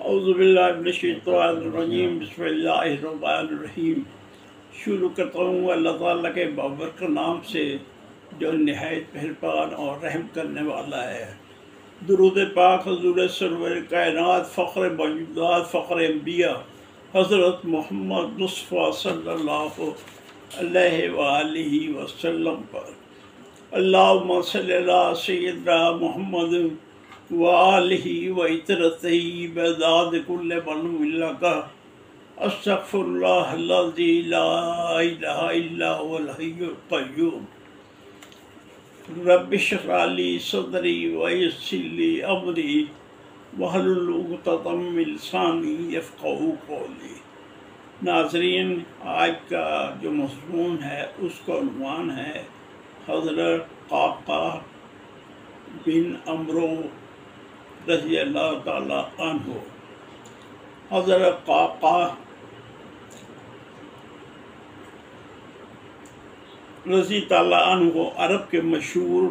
اعوذ باللہ من الشیطان الرجیم بسم اللہ الرحمن الرحیم۔ شروع کرتا ہوں اللہ تعالیٰ کے بابرکت نام سے جو نہایت مہربان اور رحم کرنے والا ہے۔ درود پاک حضور سرور کائنات فخر موجودات فخر انبیاء حضرت محمد مصطفیٰ صلی اللہ علیہ وآلہ وسلم پر۔ اللہم صلی اللہ سیدنا محمد وآلہ وعطرتہ بعداد کل من لکا استغفر اللہ الذی لا الہ الا هو الحی القیوم رب اشرح لی صدری ویسر لی امری واحلل عقدۃ من لسانی یفقہوا قولی۔ ناظرین، آج کا جو مضمون ہے اس کا عنوان ہے حضرت قعقاع بن عمرو رضی اللہ تعالیٰ عنہ۔ حضرت قعقاع رضی تعالیٰ عنہ عرب کے مشہور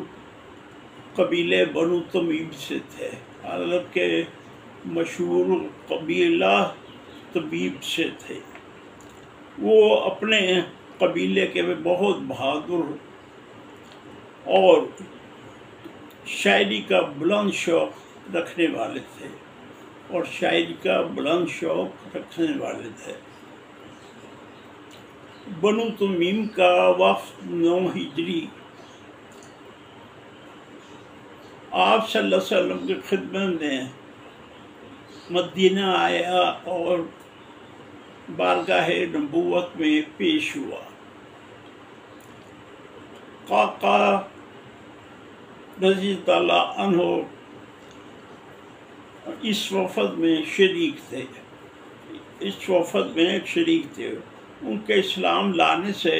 قبیلے بنو تمیم سے تھے۔ عرب کے مشہور قبیلہ تمیم سے تھے۔ وہ اپنے قبیلے کے بہت بہادر اور شاعری کا بلند شوق رکھنے والے تھے بنو تمیم کا وفد 9 ہجری آپ صلی اللہ علیہ وسلم کی خدمت میں مدینہ آیا اور بارگاہ نبوت میں پیش ہوا۔ قعقاع رضی اللہ عنہ اس وفد میں شریک تھے۔ ان کے اسلام لانے سے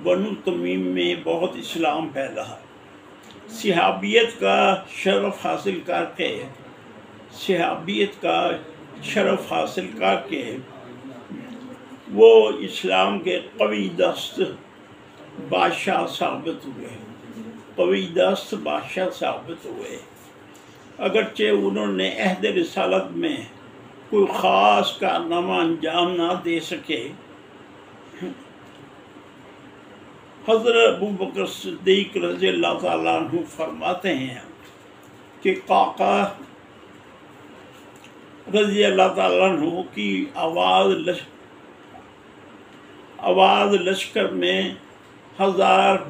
بنو تمیم میں بہت اسلام پھیلا۔ صحابیت کا شرف حاصل کر کے وہ اسلام کے قوی دست بادشاہ ثابت ہوئے۔ اگرچہ انہوں نے عہد رسالت میں کوئی خاص کارنامہ انجام نہ دے سکے، حضرت ابوبکر صدیق رضی اللہ تعالیٰ عنہ فرماتے ہیں کہ قعقاع رضی اللہ تعالیٰ عنہ کی آواز لشکر میں ہزاروں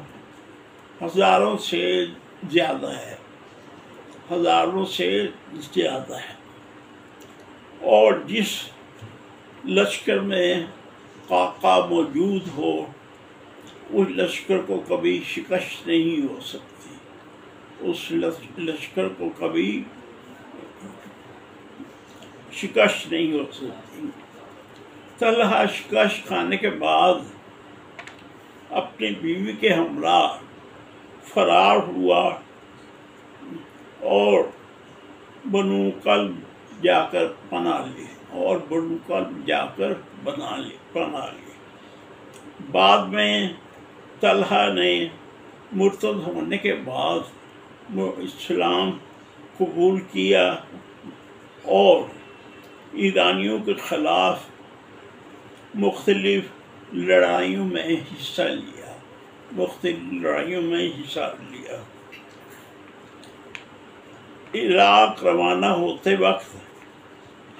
سے زیادہ ہے اور جس لشکر میں قعقاع موجود ہو اس لشکر کو کبھی شکست نہیں ہو سکتی۔ طلحہ شکست کھانے کے بعد اپنی بیوی کے ہمراہ فرار ہوا اور بنو کلب جا کر پناہ لی۔ بعد میں طلحہ نے مرتد ہونے کے بعد اسلام قبول کیا اور ایرانیوں کے خلاف مختلف لڑائیوں میں حصہ لیا۔ عراق روانہ ہوتے وقت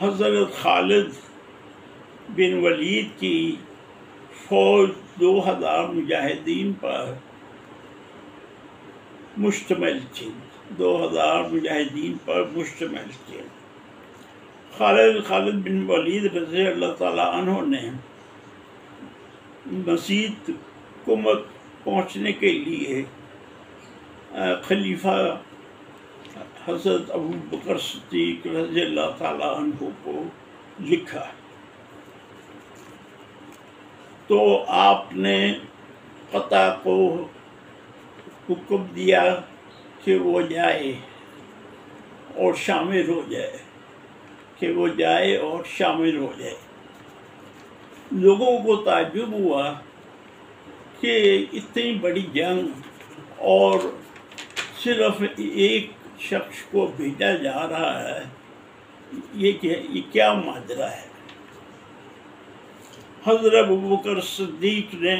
حضرت خالد بن ولید کی فوج 2000 مجاہدین پر مشتمل تھی۔ خالد بن ولید رضی اللہ تعالیٰ عنہ نے مزید قوت پہنچنے کے لیے خلیفہ حضرت ابوبکر صدیق رضی اللہ تعالیٰ عنہ کو لکھا، تو آپ نے قطع کو حکم دیا کہ وہ جائے اور شامل ہو جائے۔ لوگوں کو تعجب ہوا کہ اتنی بڑی جنگ اور صرف ایک شخص کو بھیجا جا رہا ہے، یہ کیا ماجرا ہے؟ حضرت ابوبکر صدیق نے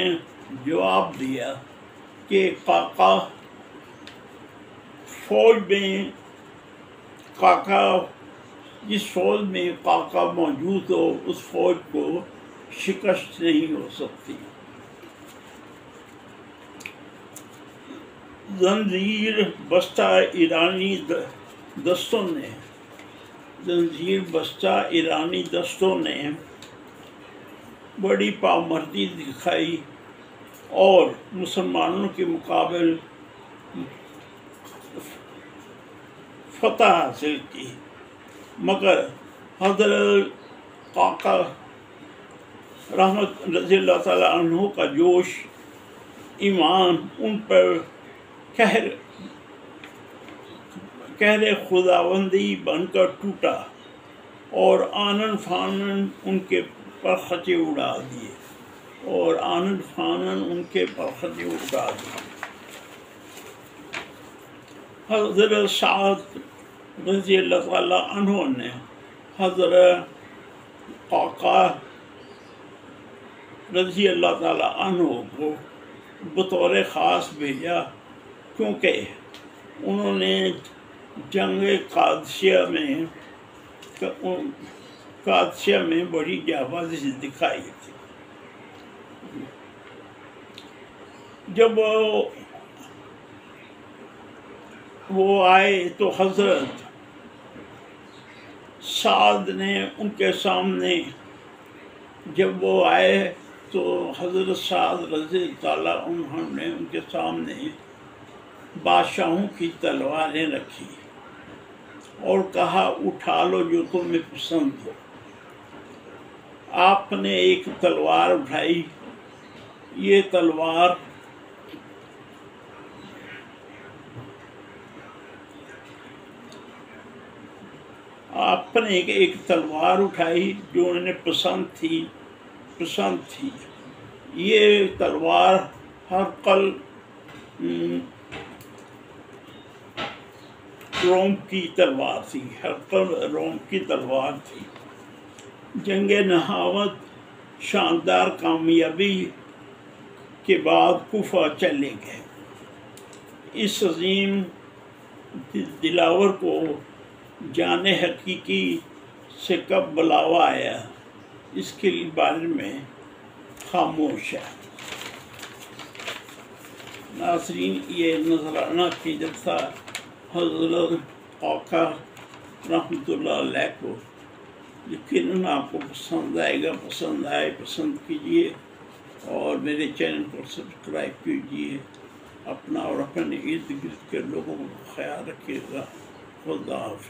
جواب دیا کہ کاکا جس فوج میں کاکا موجود ہو اس فوج کو شکست نہیں ہو سکتی۔ زنجیر بستہ ایرانی دستوں نے بڑی پامردی دکھائی اور مسلمانوں کے مقابل فتح حاصل کی، مگر حضرت کاکا رحمت رضی اللہ تعالیٰ عنہ کا جوش ایمان ان پر قہر خداوندی بن کر ٹوٹا اور آنن فانن ان کے پرخچے اڑا دیے حضرت سعد رضی اللہ تعالیٰ عنہ نے حضرت کاکا رضی اللہ تعالیٰ عنہ کو بطور خاص بھیجا، کیونکہ انہوں نے جنگ قادسیہ میں بڑی جانبازی دکھائی تھی۔ جب وہ آئے تو حضرت سعد نے ان کے سامنے حضرت سعد رضی اللہ عنہ نے ان کے سامنے بادشاہوں کی تلواریں رکھی اور کہا اٹھا لو جو تمہیں پسند ہو۔ آپ نے ایک تلوار اٹھائی، یہ تلوار آپ نے ایک تلوار اٹھائی جو انہیں پسند تھی۔ یہ تلوار ہرقل روم کی تلوار تھی۔ جنگ نہاوند شاندار کامیابی کے بعد کوفہ چلے گئے۔ اس عظیم دلاور کو جان حقیقی سے کب بلاوا آیا، اس کے بارے میں خاموش ہے۔ ناظرین، یہ نذرانہ کی جلسہ حضرت کاکا رحمۃ اللہ علیہ کو یقیناً آپ کو پسند آئے گا۔ پسند کیجیے اور میرے چینل کو سبسکرائب کیجیے۔ اپنا اور اپنے ارد گرد کے لوگوں کو خیال رکھیے گا۔ خدا حافظ۔